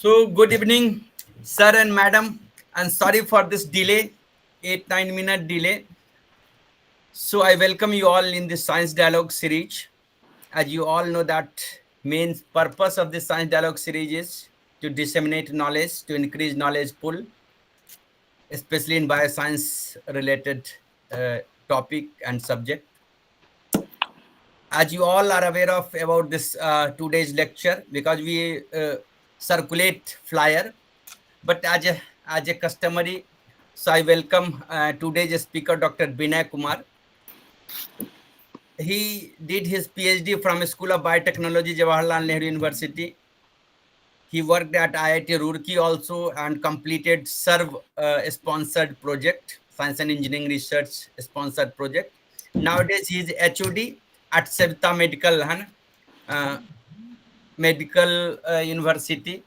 So, good evening, sir and madam, and sorry for this delay, 8-9 minute delay. So, I welcome you all in this Science Dialogue series. As you all know, that main purpose of this Science Dialogue series is to disseminate knowledge, to increase knowledge pool, especially in bioscience related topic and subject. As you all are aware of about this 2 days lecture, because we circulate flyer, but as a customary, so I welcome today's speaker, Dr. Vinay Kumar. He did his Ph.D. from School of Biotechnology, Jawaharlal Nehru University. He worked at IIT Roorkee also and completed SERB sponsored project, Science and Engineering Research sponsored project. Nowadays, he is HOD at Saveetha Medical University,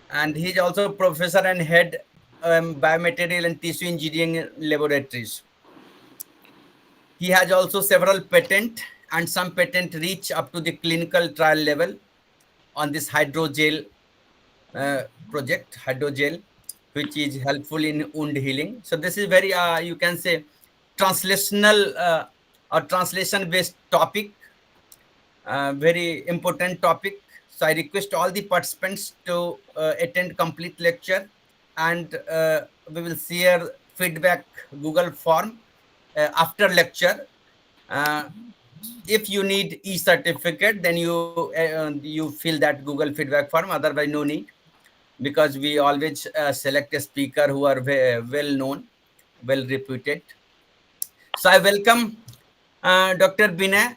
and he is also professor and head biomaterial and tissue engineering laboratories. He has also several patent, and some patent reach up to the clinical trial level on this hydrogel project, hydrogel, which is helpful in wound healing. So this is very, you can say, translational or translation-based topic, very important topic. So I request all the participants to attend complete lecture, and we will share feedback Google form after lecture. Uh, if you need e-certificate, then you fill that Google feedback form. Otherwise, no need, because we always select a speaker who are well known, well reputed. So I welcome Dr. Vinay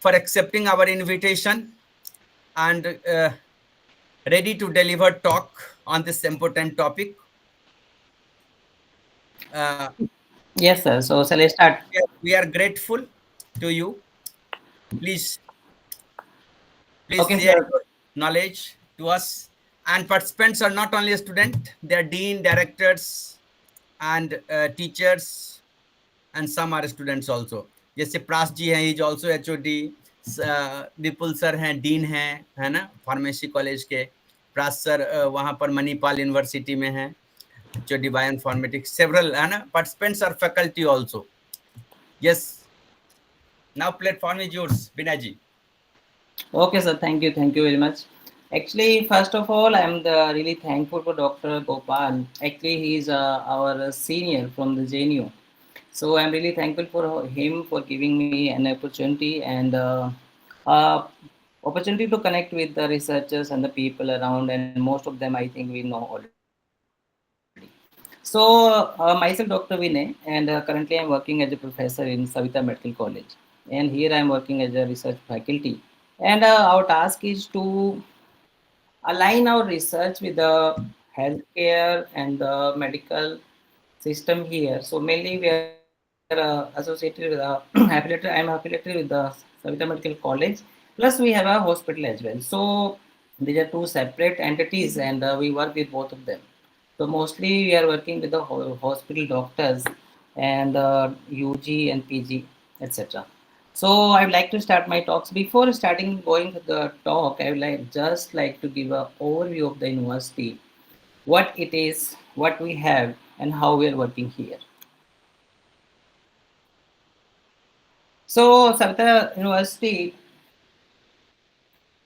for accepting our invitation and ready to deliver talk on this important topic. Uh, Yes, sir. So shall I start? we are grateful to you. Please, please Okay, share sir. your knowledge to us. And participants are not only a student; they are dean, directors, and teachers, and some are students also. जैसे प्रास जी हैं, is also HOD, Vipul sir हैं, dean हैं, है ना, pharmacy college के. प्रास sir वहाँ पर Manipal university में हैं, HOD बायोइन्फॉर्मेटिक्स. सेवरल, है ना, participants are faculty also. Yes, now platform is yours, Bina ji. Okay, sir. Thank you. Thank you very much. Actually, first of all, I'm really thankful for Dr. Gopal. Actually, he's our senior from the JNU. So I'm really thankful for him for giving me an opportunity and uh, opportunity to connect with the researchers and the people around. And most of them, I think, we know already. So myself, Dr. Vinay, and currently I'm working as a professor in Saveetha Medical College. And here I'm working as a research faculty. And our task is to align our research with the healthcare and the medical system here. So mainly we are associated with affiliated. I'm affiliated with the Saveetha Medical College. Plus we have a hospital as well. So these are two separate entities, and we work with both of them. So mostly we are working with the hospital doctors and UG and PG, etc. So I would like to start my talks. Before starting going to the talk, I would like to give an overview of the university, what it is, what we have, and how we are working here. So Saveetha University.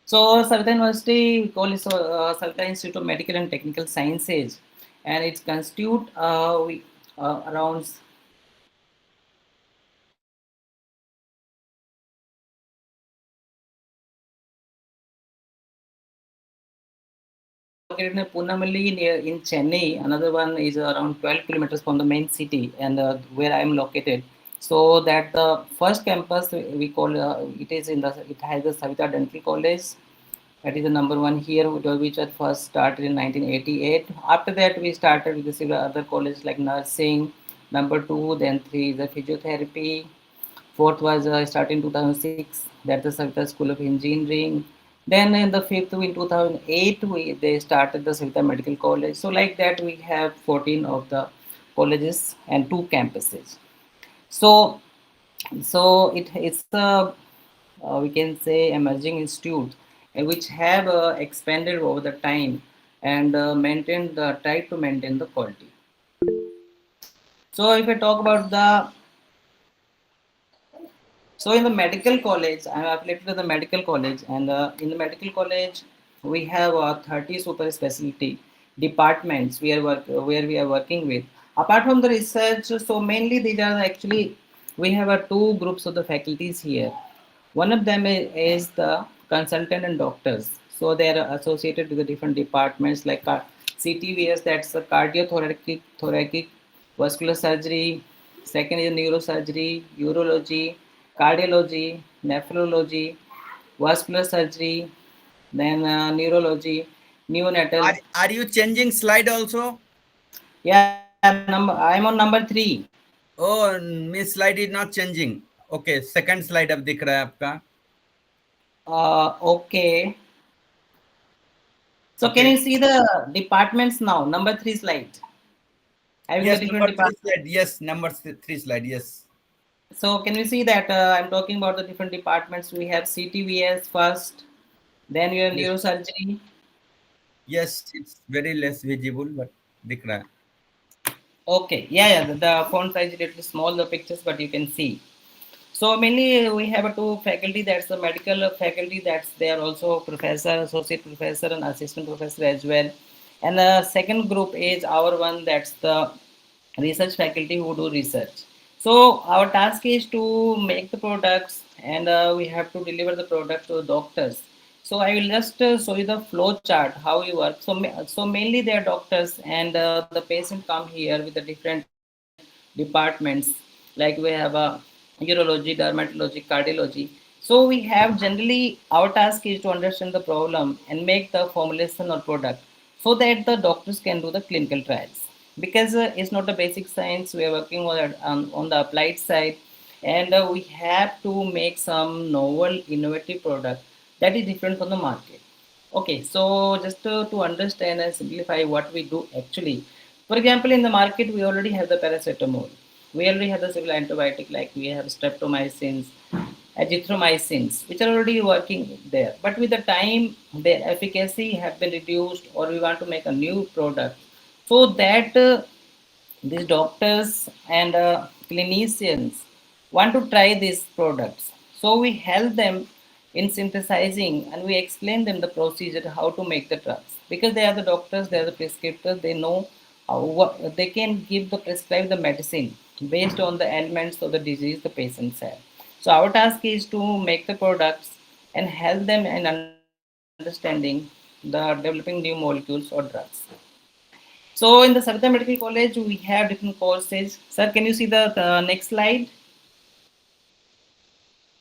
So Saveetha University, we call it Saveetha Institute of Medical and Technical Sciences, and it's constitute around 1 located in Punamalli near in Chennai. Another one is around 12 kilometers from the main city, and where I am located. So that the first campus we call it has the Saveetha Dental College. That is the number one here, which was first started in 1988. After that, we started with the several other colleges like nursing. Number two, then three is the physiotherapy. Fourth was started in 2006. That's the Saveetha School of Engineering. Then in the fifth, in 2008, they started the Saveetha Medical College. So like that, we have 14 of the colleges and two campuses. So it's a we can say emerging institute which have expanded over the time. and try to maintain the quality. So if I talk about the So in the medical college, I'm affiliated with the medical college, and in the medical college, we have 30 super specialty departments where we are working with. Apart from the research, so mainly these are actually we have two groups of the faculties here. One of them is the consultant and doctors. So they are associated with the different departments like CTVS, that's the thoracic vascular surgery. Second is neurosurgery, urology, cardiology, nephrology, vascular surgery, then neurology, neonatal. Are you changing slide also? I'm on number 3. Oh, miss slide is not changing. Okay, second slide अब दिख रहा है आपका. Okay. So can Okay. you see the departments now? Number 3 slide. Having the Yes, different number three departments. slide. Yes, number three slide. Yes. So can we see that I'm talking about the different departments? We have CTVS first, then we have Yes. neurosurgery. Yes, it's very less visible, but दिख रहा है. Okay, yeah, the font size is little small, the pictures, but you can see. So mainly we have a two faculty. That's the medical faculty. That's they are also professor, associate professor, and assistant professor as well. And the second group is our one. That's the research faculty who do research. So our task is to make the products, and we have to deliver the product to the doctors. So I will just show you the flow chart how we work. So mainly they are doctors, and the patient come here with the different departments. Like we have a urology, dermatology, cardiology. So we have generally our task is to understand the problem and make the formulation or product so that the doctors can do the clinical trials. Because it's not a basic science, we are working on the applied side, and we have to make some novel, innovative product that is different from the market. Okay, so just to understand and simplify what we do actually. For example, in the market, we already have the paracetamol. We already have the civil antibiotic like we have streptomycins, azithromycins, which are already working there. But with the time, their efficacy have been reduced, or we want to make a new product, so that these doctors and clinicians want to try these products. So we help them in synthesizing and we explain them the procedure how to make the drugs, because they are the doctors, they are the prescriptors, they know how what, they can give the prescribe the medicine based on the ailments or the disease the patients have. So our task is to make the products and help them in understanding the developing new molecules or drugs. So in the Saveetha Medical College, we have different courses. Sir, can you see the next slide?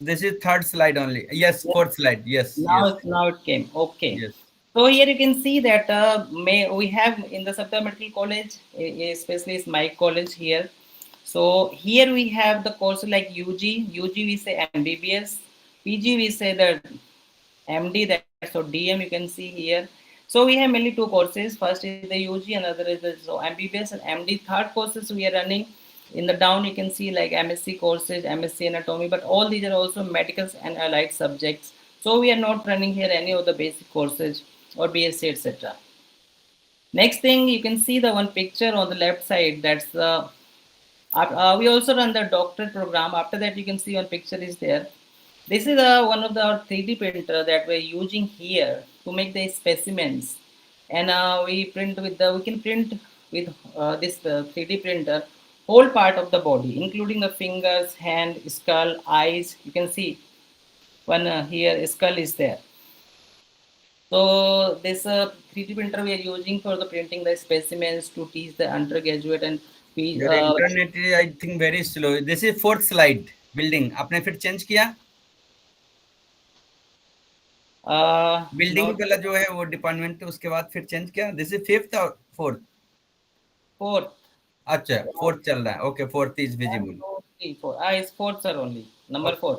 This is third slide only. Yes, Yes. fourth slide. Yes, yes, Now it came. Okay. yes. So here you can see that we have in the Saveetha Medical College, especially is my college here. So here we have the course like UG. UG we say MBBS. PG we say the MD, that's so DM you can see here. So we have mainly two courses. First is the UG, another is the so MBBS and MD. Third courses we are running. In the down you can see like MSc courses, MSc anatomy, but all these are also medicals and allied subjects. So we are not running here any of the basic courses or BSc etc. Next thing you can see the one picture on the left side. That's the we also run the doctorate program. After that, you can see one picture is there. This is one of the 3D printer that we're using here to make the specimens, and we can print with this 3D printer whole part of the body, including the fingers, hand, skull, eyes. You can see one here skull is there. So this 3D printer we are using for the printing the specimens to teach the undergraduate and Your internet is, I think, very slow. This is fourth slide. Building. आपने फिर change किया? Building not वाला जो है वो department उसके बाद फिर चेंज किया. दिस इज फिफ्थ और फोर्थ. fourth. अच्छा, फोर्थ चल रहा है. Okay, fourth is One, visible. two, three, four. It's fourth, sir, only. Number four.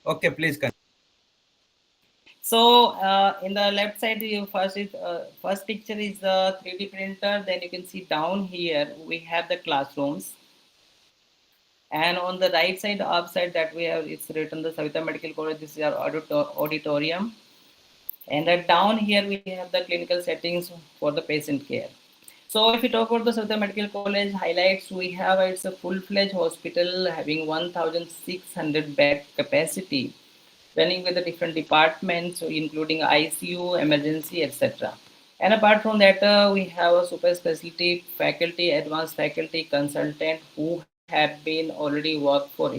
Okay, please कर. So in the left side, you first picture is the 3D printer. Then you can see down here we have the classrooms, and on the right side, upside that we have it's written the Saveetha Medical College. This is our auditorium. And down here we have the clinical settings for the patient care. So if we talk about the Saveetha Medical College highlights, we have it's a full-fledged hospital having 1,600 bed capacity, running with the different departments, including ICU, emergency, etc. And apart from that, we have a super specialty faculty, advanced faculty consultant who have been already worked for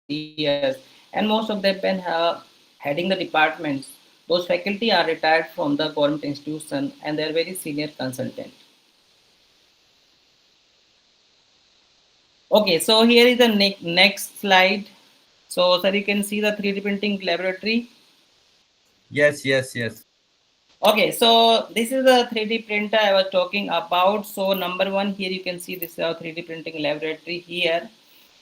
years, and most of them been heading the departments. Those faculty are retired from the government institution, and they are very senior consultant. Okay, so here is the next slide. So, sir, you can see the 3D printing laboratory. Yes, yes, yes. Okay, so this is the 3D printer I was talking about. So number one here you can see this 3D printing laboratory here,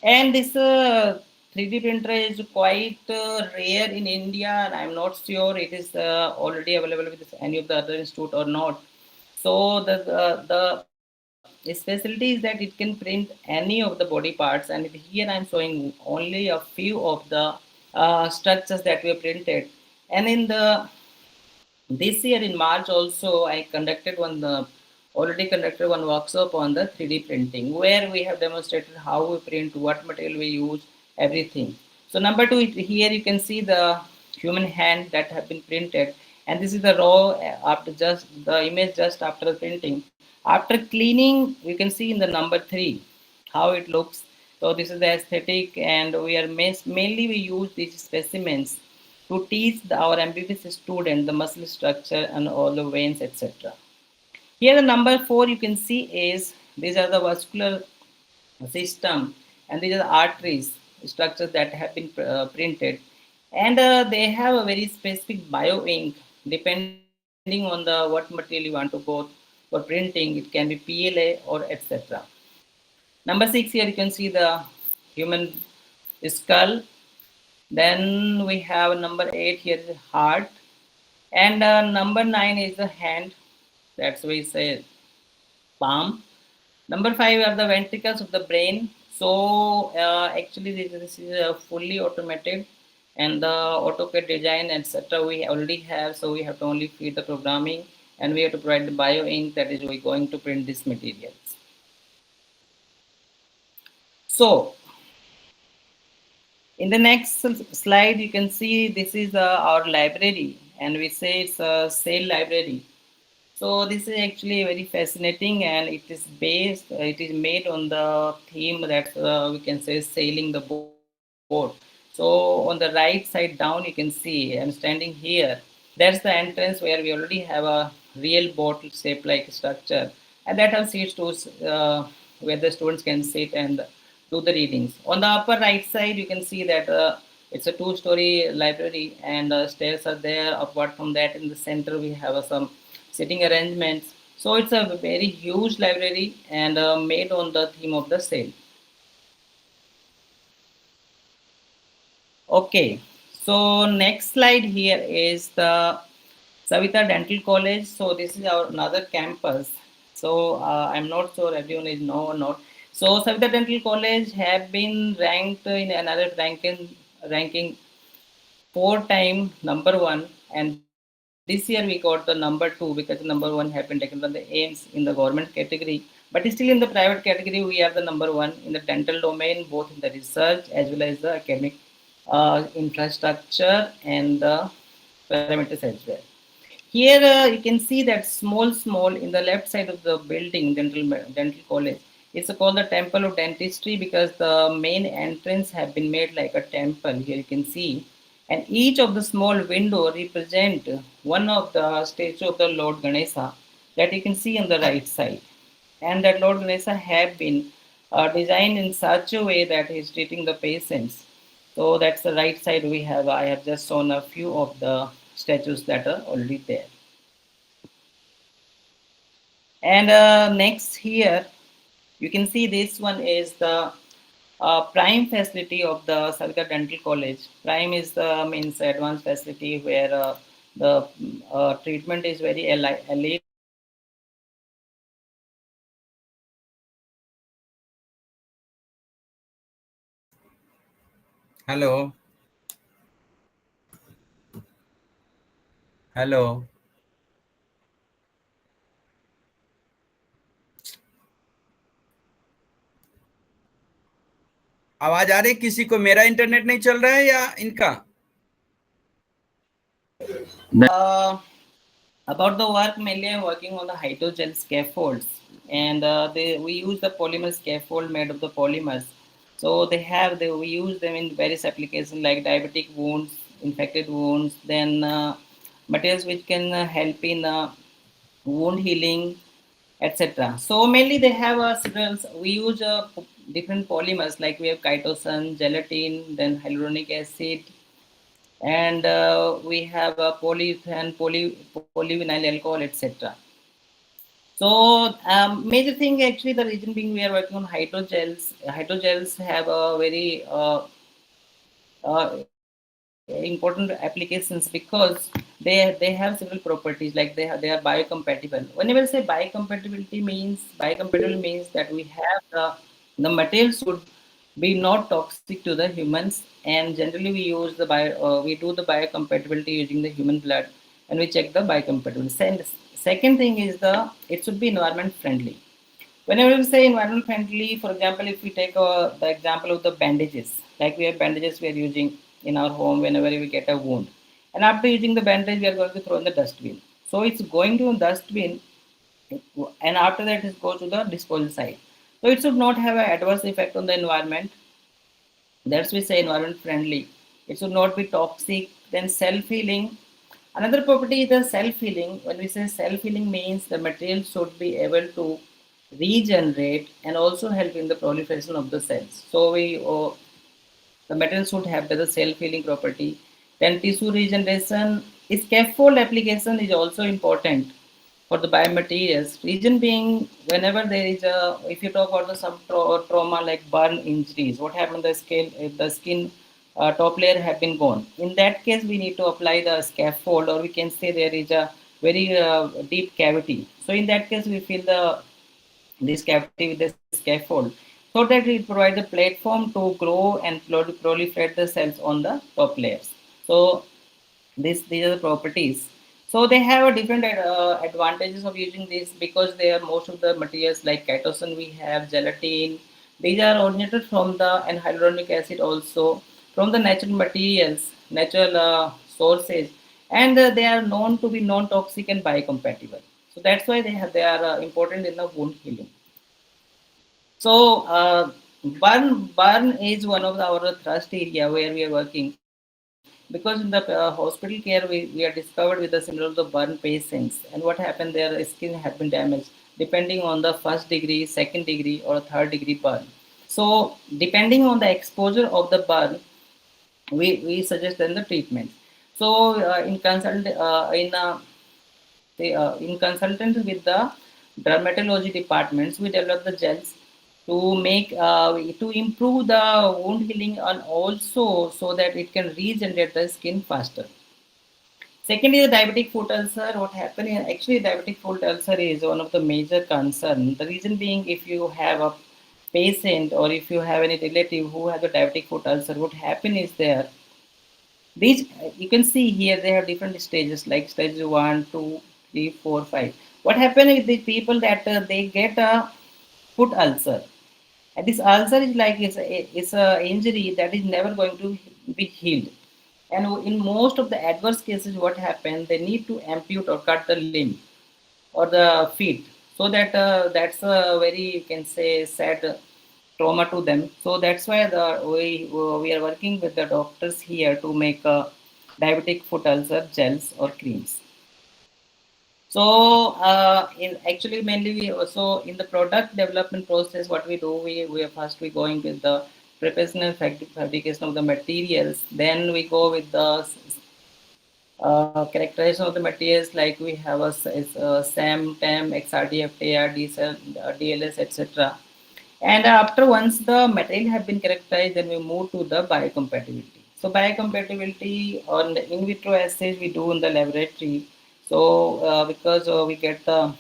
and this 3D printer is quite rare in India, and I'm not sure it is already available with any of the other institute or not. So the specialty is that it can print any of the body parts, and here I'm showing only a few of the structures that we have printed, and in the this year in March also I conducted one already conducted one workshop on the 3D printing where we have demonstrated how we print, what material we use, everything. So number two, here you can see the human hand that have been printed, and this is the raw after just the image just after the printing. After cleaning, you can see in the number three how it looks. So this is the aesthetic, and we are mainly we use these specimens to teach our MBBS student the muscle structure and all the veins, etc. Here the number four you can see is these are the vascular system, and these are the arteries structures that have been printed, and they have a very specific bio ink depending on the what material you want to go for printing. It can be PLA or etc. Number six, here you can see the human skull. Then we have number eight here is heart, and number nine is the hand. That's why we say palm. Number five are the ventricles of the brain. So actually this is fully automated, and the AutoCAD design etc. we already have. So we have to only feed the programming, and we have to provide the bio ink that is we going to print these materials. So in the next slide, you can see this is our library, and we say it's a sail library. So this is actually very fascinating, and it is made on the theme that we can say sailing the boat. So on the right side down, you can see I'm standing here. That's the entrance where we already have a real boat shaped like structure, and that has seats to where the students can sit and do the readings. On the upper right side, you can see that it's a two-story library, and stairs are there. Apart from that, in the center we have some sitting arrangements. So it's a very huge library, and made on the theme of the sail. Okay, so next slide here is the Saveetha Dental College. So this is our another campus. So I'm not sure everyone is know or not. So Saveetha Dental College have been ranked in another ranking four time number one, and this year we got the number two because the number one have been taken from the aims in the government category, but still in the private category we are the number one in the dental domain, both in the research as well as the academic infrastructure and the parameters as well. Here you can see that small in the left side of the building, dental college. It's called the Temple of Dentistry because the main entrance have been made like a temple. Here you can see, and each of the small window represent one of the statue of the Lord Ganesha that you can see on the right side, and that Lord Ganesha have been designed in such a way that he's treating the patients. So that's the right side we have. I have just shown a few of the statues that are already there. And next here, you can see this one is the prime facility of the Saveetha Dental College. Prime is the means advanced facility where the treatment is very elite, and the facilities are very advanced. And here you can see the Hello. Hello. आवाज आ रही किसी को? मेरा internet नहीं चल रहा है या इनका? Uh, about the work, mainly I'm working on the hydrogel scaffolds, and we use the polymer scaffold made of the polymers. So we use them in various applications like diabetic wounds, infected wounds, then materials which can help in wound healing, etc. So mainly they have several. We use different polymers like we have chitosan, gelatin, then hyaluronic acid, and we have polyethylene, polyvinyl alcohol, etc. So major thing actually the reason being we are working on hydrogels. Hydrogels have a very important applications because they have several properties like they are biocompatible. Whenever I say biocompatibility means that we have the material should be not toxic to the humans, and generally we do the biocompatibility using the human blood, and we check the biocompatibility. And second thing is it should be environment friendly. Whenever we say environment friendly, for example, if we take the example of the bandages, like we have bandages we are using in our home whenever we get a wound, and after using the bandage, we are going to throw in the dustbin. So it's going to dustbin, and after that it goes to the disposal site. So it should not have an adverse effect on the environment. That's we say environment friendly. It should not be toxic. Then self healing. Another property is the self healing. When we say self healing means the material should be able to regenerate and also help in the proliferation of the cells. So the material should have the self healing property. Then tissue regeneration. Scaffold application is also important for the biomaterials. Reason being, whenever there is if you talk about some trauma like burn injuries, what happened the skin, if the skin top layer have been gone. In that case, we need to apply the scaffold, or we can say there is a very deep cavity. So in that case, we fill this cavity with the scaffold so that it provides a platform to grow and proliferate the cells on the top layers. So these are the properties. So they have a different advantages of using this because they are most of the materials like chitosan we have gelatin. These are originated from the and hyaluronic acid also from the natural materials, natural sources, and they are known to be non-toxic and biocompatible. So that's why they are important in the wound healing. So burn is one of our thrust area where we are working because in the hospital care we are discovered with the similar of the burn patients, and what happened their skin had been damaged depending on the first degree, second degree, or third degree burn. So depending on the exposure of the burn, we suggest then the treatment. So in consultant with the dermatology departments, we develop the gels to make to improve the wound healing and also so that it can regenerate the skin faster. Second is diabetic foot ulcer. What happened is actually diabetic foot ulcer is one of the major concern. The reason being, if you have a patient or if you have any relative who has a diabetic foot ulcer, what happen is there these you can see here they have different stages like stage 1, 2, 3, 4, 5. What happened is the people that they get a foot ulcer, and this ulcer is like it's a injury that is never going to be healed. And in most of the adverse cases, what happens they need to amputate or cut the limb or the feet, so that's a very you can say sad trauma to them. So that's why we are working with the doctors here to make diabetic foot ulcer gels or creams. So in actually mainly we also in the product development process, what we do we are first we going with the preparation and fabrication of the materials. Then we go with the characterization of the materials like we have SAM, TEM, XRD, FTR, DLS, etc. And after once the material have been characterized, then we move to the biocompatibility. So biocompatibility on the in vitro assays we do in the laboratory. So because we get the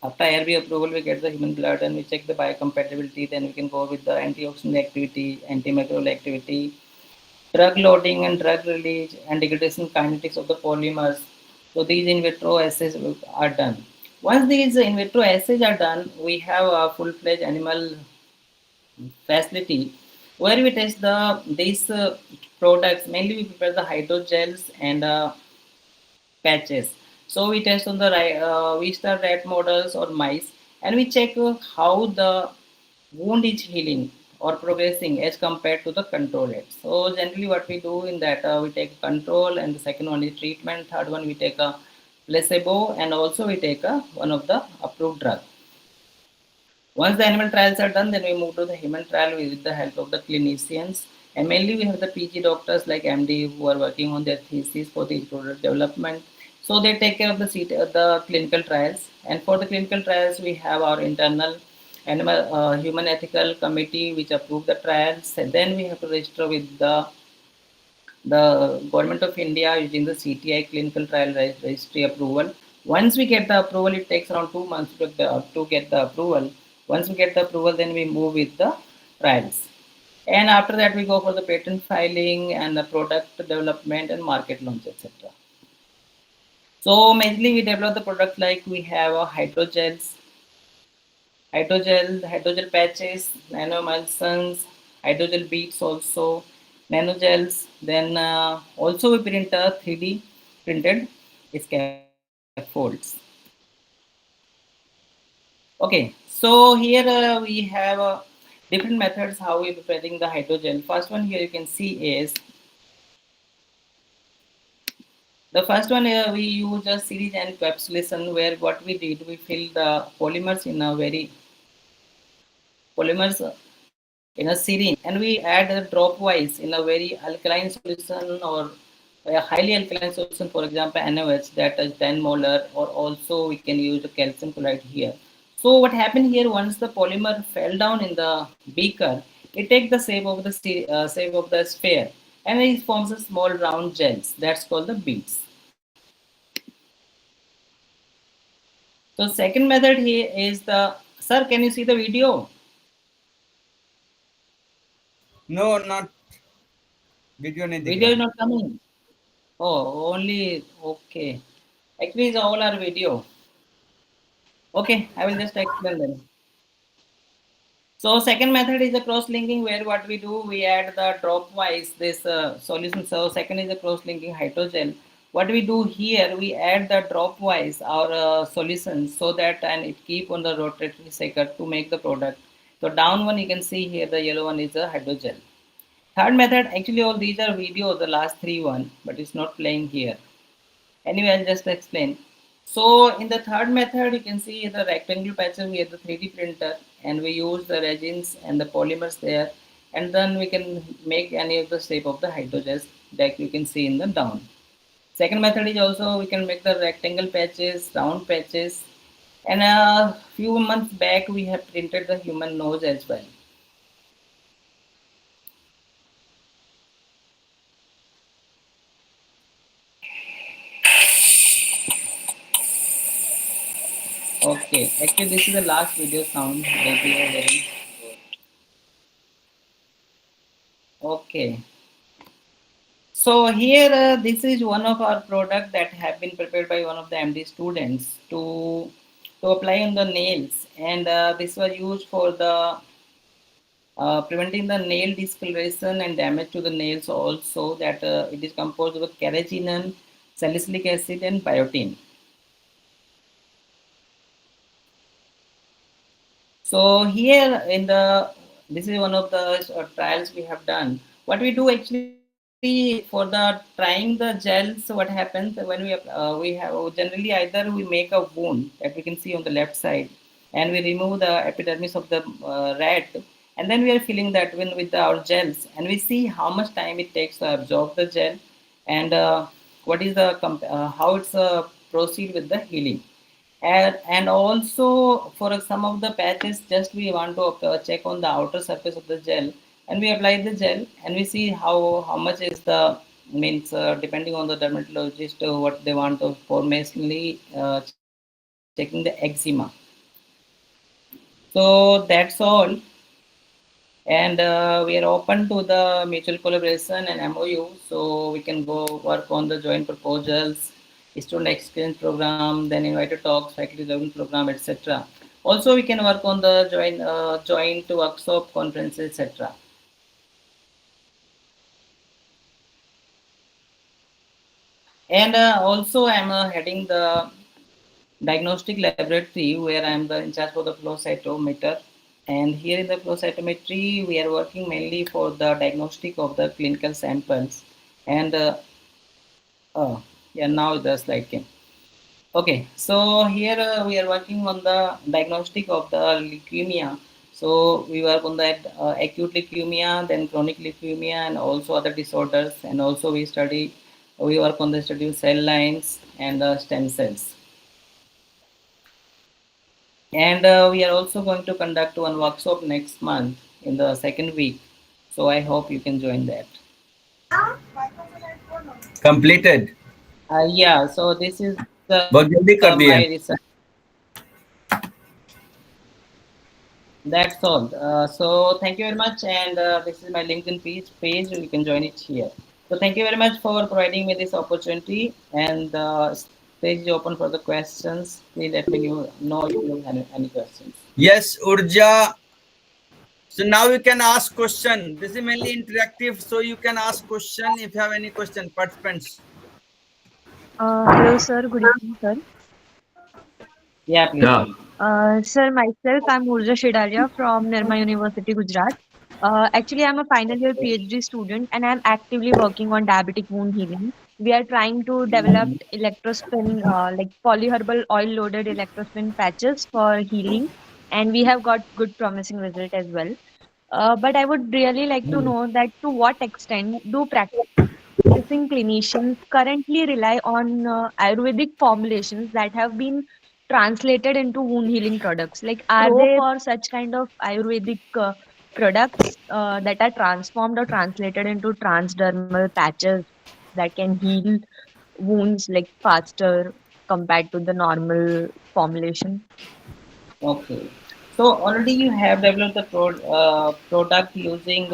after IRB approval, we get the human blood and we check the biocompatibility. Then we can go with the antioxidant activity, antimicrobial activity, drug loading and drug release, and degradation kinetics of the polymers. So these in vitro assays are done. Once these in vitro assays are done, we have a full-fledged animal facility where we test these products. Mainly, we prepare the hydrogels and patches. So we test on the we start rat models or mice, and we check how the wound is healing or progressing as compared to the control rate. So generally, what we do in that we take control, and the second one is treatment. Third one we take a placebo, and also we take one of the approved drug. Once the animal trials are done, then we move to the human trial with the help of the clinicians. And mainly we have the PG doctors like MD who are working on their thesis for the product development. So they take care of the clinical trials. And for the clinical trials, we have our internal animal human ethical committee which approve the trials. And then we have to register with the government of India using the CTI clinical trial registry approval. Once we get the approval, it takes around 2 months to get the approval. Once we get the approval, then we move with the trials. And after that, we go for the patent filing and the product development and market launch, etc. So mainly we develop the product like we have hydrogels, hydrogel patches, nano emulsions, hydrogel beads also, nanogels. Then also we print 3D printed scaffolds. Okay, so here we have different methods how we preparing the hydrogel. First one here you can see is the first one. We use a series and encapsulation where what we did we fill the polymers in a very polymers in a syringe, and we add drop wise in a very alkaline solution or a highly alkaline solution, for example NaOH, that is 10 molar, or also we can use the calcium chloride here. So what happened here, once the polymer fell down in the beaker, it takes the shape of the sphere, and it forms a small round gels that's called the beads. So second method here is the, sir, can you see the video? No, not video नहीं दिख Video रहा. is not coming. Oh, only okay. Actually, it's all our video. Okay, I will just explain them. So second method is the cross-linking, where what we do, we add the drop-wise this solution. So second is the cross-linking hydrogel. What we do here, we add the drop-wise our solution, so that and it keep on the rotatory cycle to make the product. So down one you can see here, the yellow one is a hydrogel. Third method, actually all these are videos, the last three one, but it's not playing here. Anyway, I'll just explain. So in the third method, you can see the rectangle patches. We have the 3D printer, and we use the resins and the polymers there, and then we can make any of the shape of the hydrogels that you can see in the down. Second method is also we can make the rectangle patches, round patches, and a few months back we have printed the human nose as well. Okay, actually this is the last video sound that we are hearing. Okay. So here, this is one of our product that have been prepared by one of the MD students to apply on the nails, and this was used for the preventing the nail discoloration and damage to the nails. Also, that it is composed of carrageenan, salicylic acid, and biotin. So here in the, this is one of the trials we have done. What we do actually for the trying the gels, what happens when we have generally either we make a wound that we can see on the left side, and we remove the epidermis of the rat, and then we are filling that one with our gels, and we see how much time it takes to absorb the gel, and what is the how it's proceed with the healing. And also for some of the patches, just we want to check on the outer surface of the gel, and we apply the gel, and we see how much is the means depending on the dermatologist what they want to for mainly checking the eczema. So that's all, and we are open to the mutual collaboration and MOU, so we can go work on the joint proposals student experience program, then invited talks, faculty development program, etc. Also, we can work on the joint workshop, conferences, etc. And also, I'm heading the diagnostic laboratory where I'm the in charge for the flow cytometer. And here in the flow cytometry, we are working mainly for the diagnostic of the clinical samples. And yeah, now the slide came. Okay, so here we are working on the diagnostic of the leukemia. So we work on that acute leukemia, then chronic leukemia, and also other disorders. And also we work on the study of cell lines and stem cells. And we are also going to conduct one workshop next month in the second week. So I hope you can join that. Completed. Yeah, so this is बहुत my जल्दी कर research. दिए. That's all. So thank you very much. And this is my LinkedIn page. You can join it here. So thank you very much for providing me this opportunity. And stage is open for the questions. Please let me know if you have any questions. Yes, Urja. So now you can ask question. This is mainly interactive, so you can ask question if you have any question, participants. Hello, sir. Good evening, sir. Yeah, please Yeah. tell me. Sir, myself, I'm Urja Shedalia from Nirma University, Gujarat. Actually, I'm a final year Okay. PhD student and I'm actively working on diabetic wound healing. We are trying to develop Mhm. electrospin, like polyherbal oil loaded electrospin patches for healing, and we have got good promising result as well. But I would really like to know that to what extent do practicing clinicians currently rely on Ayurvedic formulations that have been translated into wound healing products? Like, are there for such kind of Ayurvedic products that are transformed or translated into transdermal patches that can heal wounds like faster compared to the normal formulation? Okay. So already you have developed the product using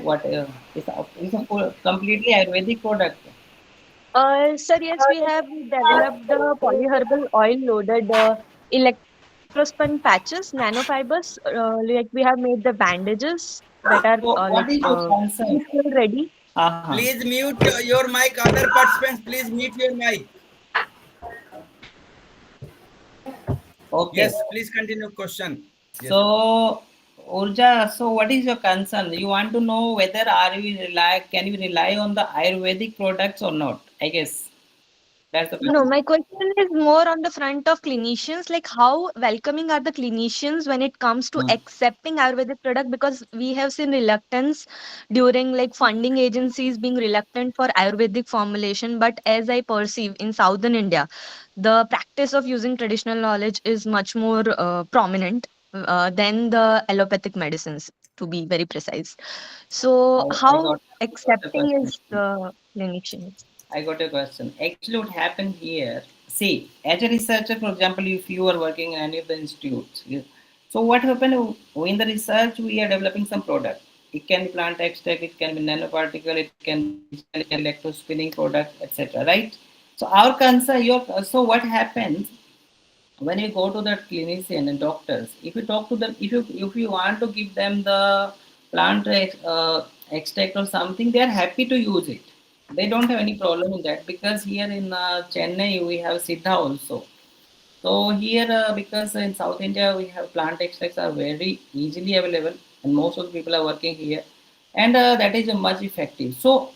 what is a completely Ayurvedic product. Sir, yes, we have developed the polyherbal oil loaded electrospun patches, nanofibers. Like we have made the bandages that are So what is your concern? still ready. Uh-huh. Please mute your mic. Other participants, please mute your mic. Okay. Yes, please continue question. Yes. So Urja, so what is your concern? You want to know whether can we rely on the Ayurvedic products or not? I guess that's the No, question. my question is more on the front of clinicians, like how welcoming are the clinicians when it comes to Hmm. accepting Ayurvedic product, because we have seen reluctance during like funding agencies being reluctant for Ayurvedic formulation. But as I perceive in Southern India, the practice of using traditional knowledge is much more prominent than the allopathic medicines, to be very precise. So, I how got the accepting question. is the clinicians? I got your question. Actually, what happened here? See, as a researcher, for example, if you are working in any of the institutes, so what happened in the research? We are developing some product. It can be plant extract, it can be nanoparticle, it can be digital electrospinning product, etc. Right? So our concern, so what happens when you go to the clinician and doctors? If you talk to them, if you want to give them the plant extract or something, they are happy to use it. They don't have any problem in that, because here in Chennai we have Siddha also. So here, because in South India we have plant extracts are very easily available, and most of the people are working here, and that is much effective. So,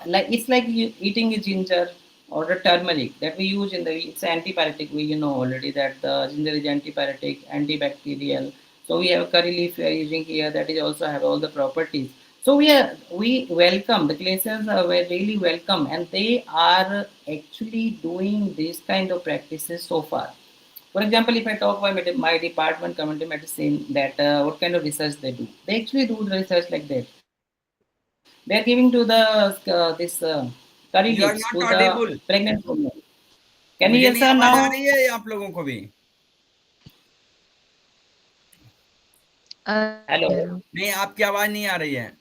like it's like eating a ginger or the turmeric that we use in the it's antipyretic. We already that the ginger is antipyretic, antibacterial. So we have curry leaf we are using here that is also have all the properties. So we welcome the clinicians are really welcome, and they are actually doing this kind of practices so far. For example, if I talk about my department, community medicine, that what kind of research they do, they actually do the research like that. They are giving to the this curry leaves to You are the not pregnant audible. women. Can you hear sir मुझे नहीं now? आवाज आ रही है आप लोगों को भी. Hello. नहीं, आपकी आवाज नहीं आ रही है.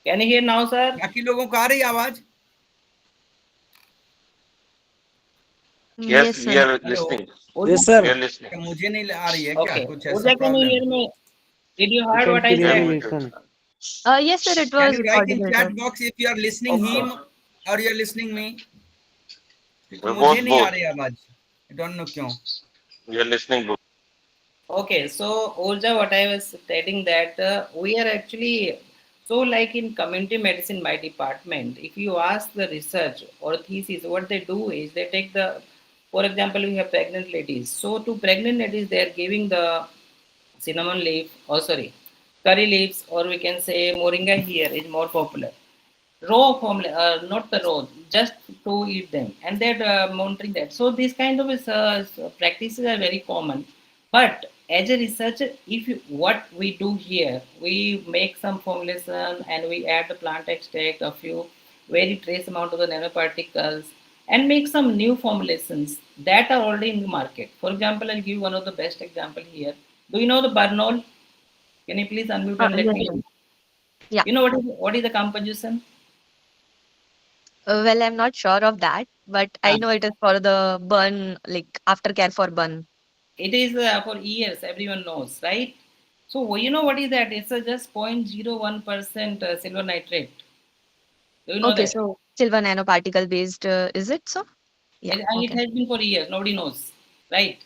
Can you hear now, sir? बाकी लोगों को आ रही है आवाज. Yes, Yes, we sir. are hello, listening. Yes, Urja, We sir. are listening. क्या मुझे नहीं आ रही है क्या okay. कुछ ऐसा Urja, can you problem? hear me? Did you We heard can what I We are clearly said? muted. listen. Yes, sir. It Can was you write in audible, chat sir. box if you are listening Okay. him or you are listening me? क्योंकि We're मुझे both नहीं आ both. रही आवाज, I don't know क्यों. We are listening both. Okay, so Urja, what I was stating that we are actually so like in community medicine, my department. If you ask the research or thesis, what they do is they take the, for example, we have pregnant ladies. So to pregnant ladies, they are giving the cinnamon leaf, or sorry, curry leaves, or we can say moringa here is more popular raw form, not the raw, just to eat them, and they're monitoring that. So these kind of practices are very common. But as a researcher, if you, what we do here, we make some formulation and we add the plant extract, a few very trace amount of the nanoparticles, and make some new formulations that are already in the market. For example, I'll give you one of the best example here. Do you know the Bernol? Can you please unmute and let Yes, me? sir. Yeah. You know what is the composition? Well, I'm not sure of that, but I know it is for the burn, like aftercare for burn. It is for years, everyone knows, right? So you know what is that? It's just 0.01% silver nitrate. Do you know Okay, that? so silver nanoparticle based, is it so? Yeah. And it Okay. has been for years. Nobody knows, right?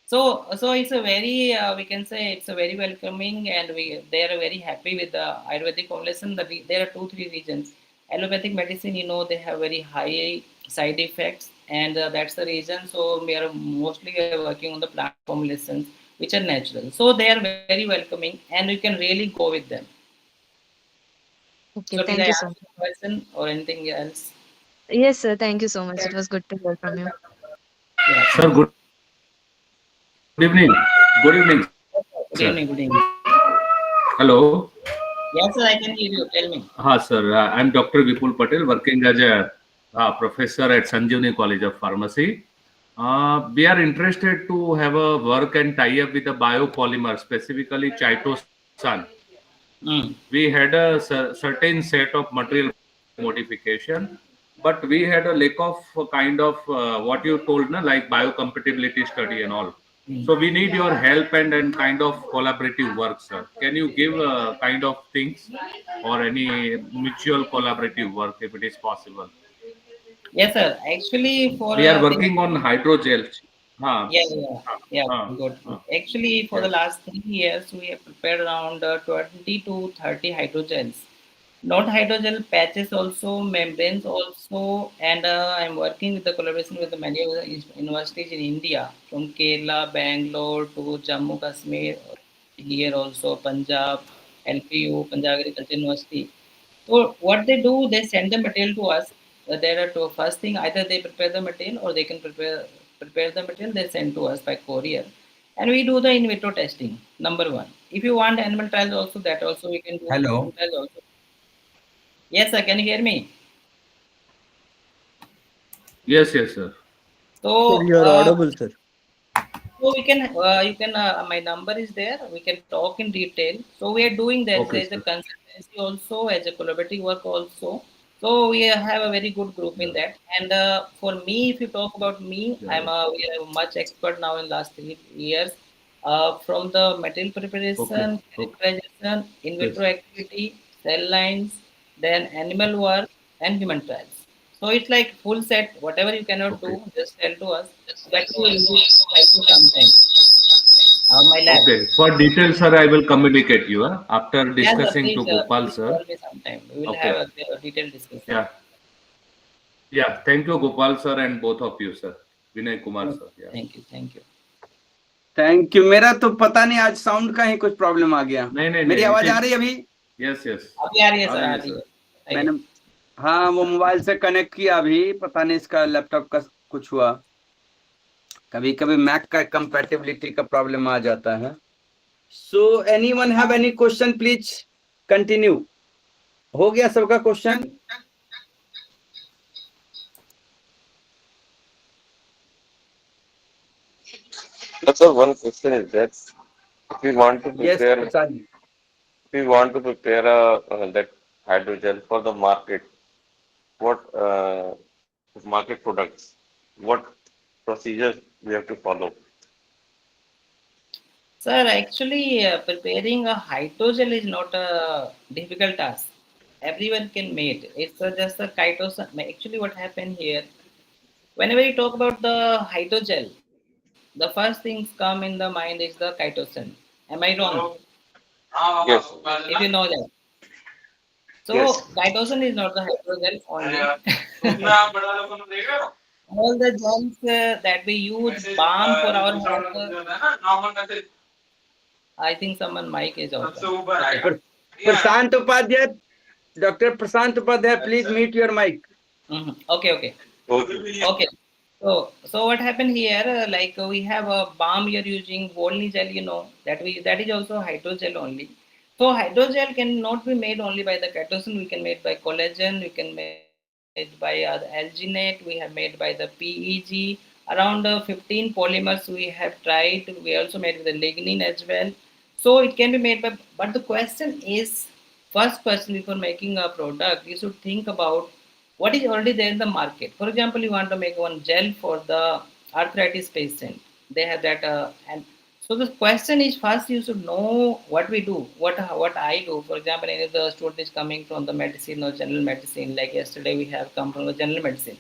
So it's a very we can say it's a very welcoming, and they are very happy with the Ayurvedic formulation. There are two three reasons. Allopathic medicine, they have very high side effects, and that's the reason. So we are mostly working on the plant formulations which are natural. So they are very welcoming, and you can really go with them. Okay. So did I Thank you so answer much. the question or anything else? Yes, sir. Thank you so much. It was good to hear from you. Yeah, Sir, thanks. good evening. Good evening, sir. Good evening. Good evening. Hello. Yes, sir, I can hear you. Tell me. Sir. I'm Dr. Vipul Patel, working as a professor at Sanjeevani College of Pharmacy. We are interested to have a work and tie up with the biopolymer, specifically chitosan. Mm. We had a certain set of material modification, but we had a lack of kind of what you told, na, like biocompatibility study and all. So Mm. we need your help and kind of collaborative work, sir. Can you give kind of things or any mutual collaborative work if it is possible? Yes, sir. Actually, for We are the working on hydrogels. yeah, yeah, yeah, Uh, good, uh, good. Actually, for the yes. last 3 years, we have prepared around 20 to 30 hydrogels. Not hydrogel patches also, membranes also, and I'm working with the collaboration with the many of the universities in India, from Kerala, Bangalore to Jammu Kashmir, here also Punjab, LPU, Punjab Agriculture University. So what they do, they send the material to us. There are two. First thing, either they prepare the material or they can prepare the material. They send to us by courier, and we do the in vitro testing. Number one. If you want animal trials also, that also we can do Hello. human trials also. Yes, sir. Can you hear me? Yes, yes, sir. Sir, So you are audible, sir. So we can, you can, my number is there. We can talk in detail. So we are doing that Okay, as a sir. consultancy also, as a collaborative work also. So we have a very good group in Yeah, that. And for me, if you talk about me, yeah, yeah. we are much expert now in last 3 years. From the material Okay, preparation, okay, characterization, in okay, vitro sir. activity, cell lines, then animal work and human trials. So it's like full set. Whatever you cannot Okay. do, just tell to us. That we will visit by two sometime. My lab. Okay. For details, sir, I will communicate you after Yes, sir, discussing to Gopal, please sir. call me sometime. We will have Okay. a detailed discussion. Yeah. Yeah. Thank you, Gopal, sir, and both of you, sir. Vinay Kumar, Okay. sir. Yeah. Thank you. Thank you. Thank you. मेरा तो पता नहीं आज sound का ही कुछ problem आ गया। नहीं नहीं मेरी नहीं इट आवाज आ इज रही है अभी? यस यस अभी आ रही है आ सर, रही आ है रही है। सर बताइए। मैंने हाँ वो मोबाइल से कनेक्ट किया अभी, पता नहीं इसका लैपटॉप का कुछ हुआ। कभी कभी मैक का कंपैटिबिलिटी का प्रॉब्लम आ जाता है। So anyone have any question please continue. हो गया सबका question? That's all. One question is that if we want to yes prepare, if Prasad ji. we want to prepare that hydrogel for the market, what market products? What procedures we have to follow? Sir, actually, preparing a hydrogel is not a difficult task. Everyone can make it. It's just a chitosan. Actually, what happened here, whenever you talk about the hydrogel, the first things come in the mind is the chitosan. Am I wrong? Yes. If you know that. Yes. So, chitosan is not the hydrogel only. All the gels that we use, balm for our hair, I think someone mic is open. Okay. Prashant Upadhyay, Dr. Prashant Upadhyay, please mute your mic. Okay, okay. Okay. Okay. So what happened here? We have a balm you're using, Volney gel, that is also hydrogel only. So hydrogel cannot be made only by the chitosan. We can made by collagen. We can made by the alginate. We have made by the PEG. Around 15 polymers we have tried. We also made with the lignin as well. So it can be made by. But the question is, first person before making a product, you should think about what is already there in the market. For example, you want to make one gel for the arthritis patient. They have that, and so the question is first you should know what we do, what I do. For example, any of the student is coming from the medicine or general medicine. Like yesterday, we have come from the general medicine.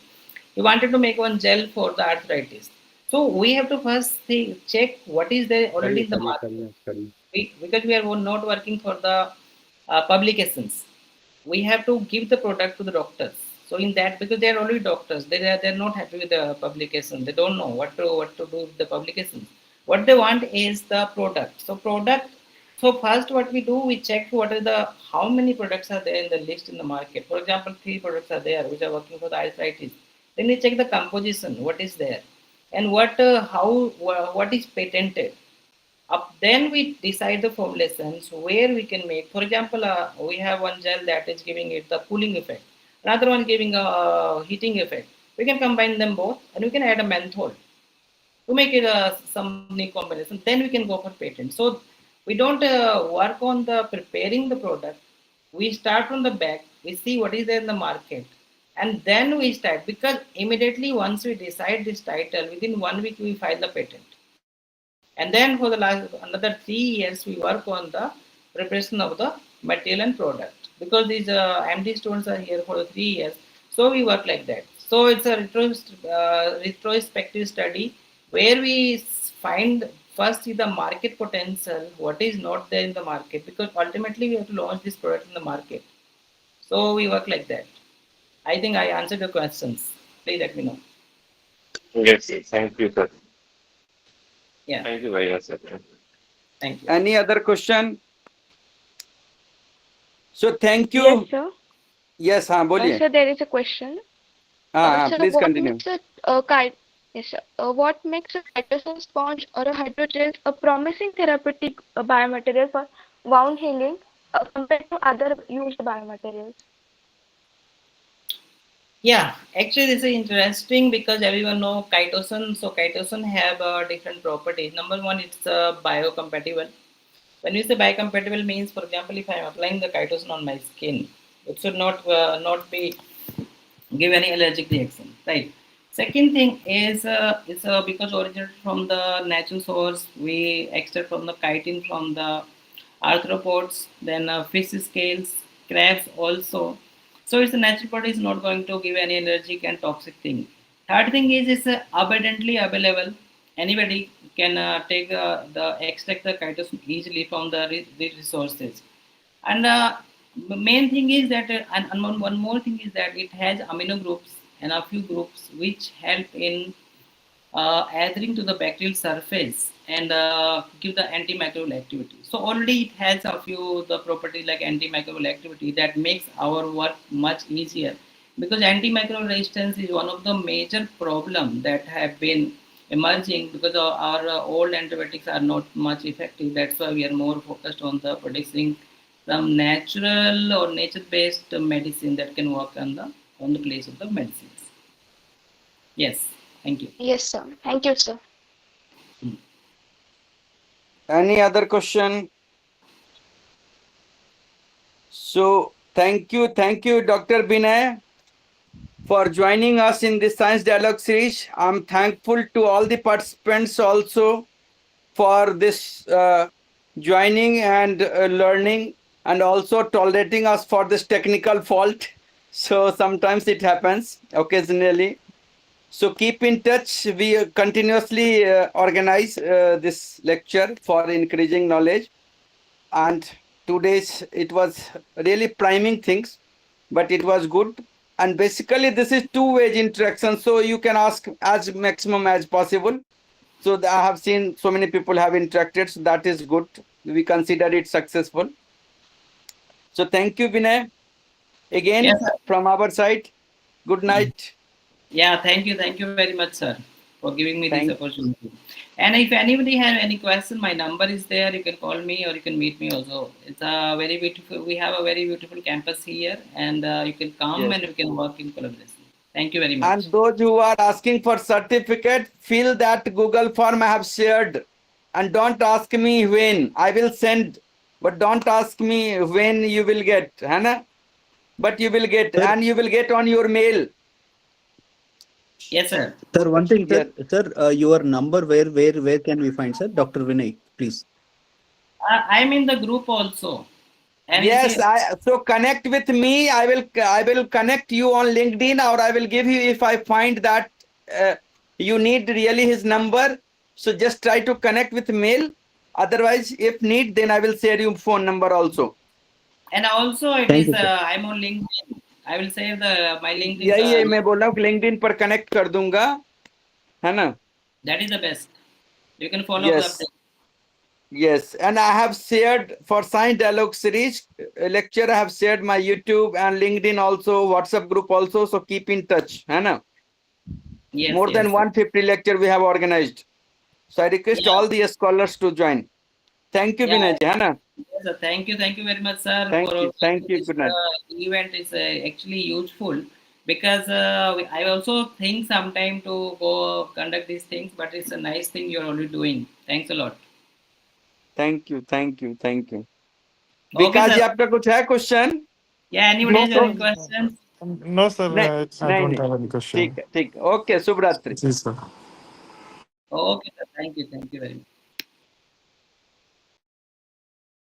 We wanted to make one gel for the arthritis. So we have to first check what is there already in the market. Because we are not working for the publications, we have to give the product to the doctors. So in that, because they are already doctors, they're not happy with the publication. They don't know what to do with the publications. What they want is the product. So first what we do, we check what are the how many products are there in the list in the market. For example, 3 products are there which are working for the arthritis. Then we check the composition, what is there, and what is patented. Up then we decide the formulations where we can make. For example, we have one gel that is giving it the cooling effect, another one giving a heating effect. We can combine them both and we can add a menthol to make it some new combination. Then we can go for patent. So we don't work on the preparing the product. We start from the back. We see what is there in the market, and then we start, because immediately once we decide this title, within 1 week we file the patent. And then for the last another 3 years we work on the preparation of the material and product, because these MD students are here for 3 years. So we work like that. So it's a retrospective study where we find first see the market potential, what is not there in the market, because ultimately we have to launch this product in the market. So we work like that. I think I answered your questions. Please let me know. Yes. Thank you, sir. Yeah, Thank you very much, sir. thank you. Any other question? So thank Yes, you. sir. Yes, हाँ बोलिए. Sir, there is a question. Sir, Please what continue. makes yes, sir. What makes a chitosan sponge or a hydrogel a promising therapeutic biomaterial for wound healing compared to other used biomaterials? Yeah, actually this is interesting because everyone know chitosan. So chitosan have different properties. Number one, it's biocompatible. When we say biocompatible means, for example, if I am applying the chitosan on my skin, it should not be give any allergic reaction, right? Second thing is it's because originated from the natural source. We extract from the chitin from the arthropods, then fish scales, crabs also. So it's a natural product, is not going to give any allergic and toxic thing. Third thing is it's abundantly available. Anybody can take the extract the chitosan easily from the resources. And main thing is that, and one more thing is that it has amino groups and a few groups which help in adhering to the bacterial surface and give the antimicrobial activity. So already it has a few the properties like antimicrobial activity that makes our work much easier, because antimicrobial resistance is one of the major problem that have been emerging because our old antibiotics are not much effective. That's why we are more focused on the producing some natural or nature based medicine that can work on the place of the medicines. Yes, thank you. Yes, sir. Thank you, sir. Any other question? So thank you, Dr. Vinay. for joining us in this Science Dialogue series. I'm thankful to all the participants also for this joining and learning, and also tolerating us for this technical fault. So sometimes it happens occasionally. So keep in touch. We continuously organize this lecture for increasing knowledge. And today's it was really priming things, but it was good. And basically this is two-way interaction, so you can ask as maximum as possible. So I have seen so many people have interacted, so that is good. We consider it successful. So thank you, Vinay, again. Yes, sir. From our side. Good night. Yeah, thank you very much, sir, for giving me this Thank opportunity. And if anybody has any question, my number is there. You can call me or you can meet me also. It's a very beautiful. We have a very beautiful campus here, and you can come Yes. and we can work in collaboration. Thank you very much. And those who are asking for certificate, fill that Google form I have shared, and don't ask me when. I will send, but don't ask me when you will get, Hannah. But you will get, Sir, and you will get on your mail. Yes, sir. sir, one thing, Yes. your number, where can we find, sir? Dr. Vinay, please. I'm in the group also. And you Yes, see, so connect with me. I will connect you on LinkedIn, or I will give you if I find that you need really his number. So just try to connect with mail. Otherwise, if need, then I will share you phone number also. and also it Thank is you, sir. I'm on LinkedIn. I will save the my LinkedIn. यही मैं बोल रहा हूँ LinkedIn पर connect कर दूंगा, है ना? That is the best. You can follow the Yes. update. Yes, and I have shared for Science Dialogue series lecture. I have shared my YouTube and LinkedIn also, WhatsApp group also. So keep in touch, है ना? Yes, More than yes. 150 lecture we have organized. So I request Yeah. all the scholars to join. Thank you, Yeah. Vinay ji, है ना? Yes, sir. Thank you very much, sir, Thank for you, thank you. this Good night. event is actually useful because I also think sometime to go conduct these things, but it's a nice thing you're already doing. Thanks a lot. Thank you, thank you, thank you. Okay, Vikas sir. जी आपका कुछ है question? Yeah, anybody No, has sir. any questions? No, sir. नहीं, I नहीं, don't नहीं. have any question. ठीक है, ठीक. Okay, शुभ रात्रि. Yes, sir. Okay, sir. Thank you very much.